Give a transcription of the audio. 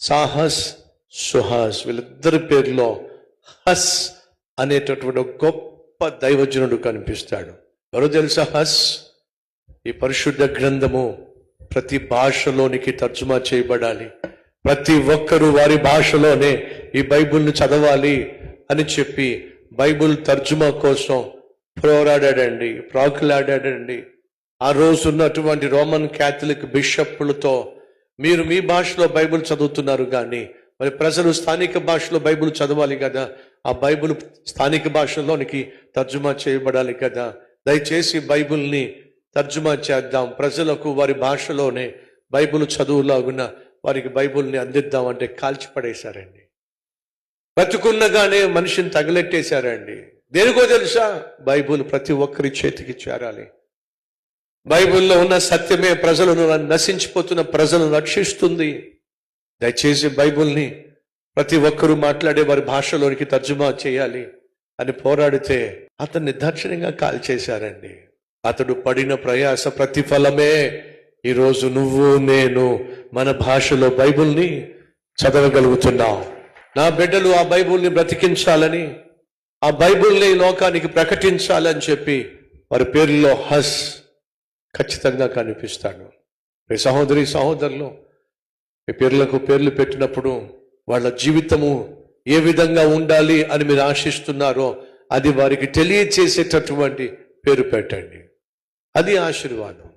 సాహస్, సుహాస్ వీళ్ళిద్దరి పేరులో హస్ అనేటటువంటి ఒక గొప్ప దైవజనుడు కనిపిస్తాడు. ఎవరో తెలుసా హస్? ఈ పరిశుద్ధ గ్రంథము ప్రతి భాషలోనికి తర్జుమా చేయబడాలి. ప్రతి ఒక్కరూ వారి భాషలోనే ఈ బైబిల్ని చదవాలి అని చెప్పి బైబిల్ తర్జుమా కోసం పోరాడాడండి, ప్రాకులాడాడండి. ఆ రోజు ఉన్నటువంటి రోమన్ క్యాథలిక్ బిషప్పులతో, మీరు మీ భాషలో బైబిల్ చదువుతున్నారు కానీ మరి ప్రజలు స్థానిక భాషలో బైబిల్ చదవాలి కదా, ఆ బైబిల్ స్థానిక భాషలోనికి తర్జుమా చేయబడాలి కదా, దయచేసి బైబిల్ని తర్జుమా చేద్దాం, ప్రజలకు వారి భాషలోనే బైబిల్ చదువులాగున వారికి బైబిల్ని అందిద్దామంటే కాల్చిపడేశారండి. బతుకున్నగానే మనిషిని తగలెట్టేశారండి. దేనికో తెలుసా? బైబిల్ ప్రతి ఒక్కరి చేతికి చేరాలి. బైబిల్లో ఉన్న సత్యమే ప్రజలను, నశించిపోతున్న ప్రజలను రక్షిస్తుంది. దయచేసి బైబిల్ని ప్రతి ఒక్కరూ మాట్లాడే వారి భాషలోనికి తర్జుమా చేయాలి అని పోరాడితే అతన్ని దర్శనంగా కాల్చేశారండి. అతడు పడిన ప్రయాస ప్రతిఫలమే ఈరోజు నువ్వు నేను మన భాషలో బైబిల్ని చదవగలుగుతున్నాం. నా బిడ్డలు ఆ బైబిల్ని బ్రతికించాలని, ఆ బైబిల్ని లోకానికి ప్రకటించాలని చెప్పి వారి పేర్లలో హస్ ఖచ్చితంగా కనిపిస్తాడు. మీ సహోదరి సహోదరులు మీ పేర్లకు పేర్లు పెట్టినప్పుడు వాళ్ళ జీవితము ఏ విధంగా ఉండాలి అని మీరు ఆశిస్తున్నారో అది వారికి తెలియచేసేటటువంటి పేరు పెట్టండి. అది ఆశీర్వాదం.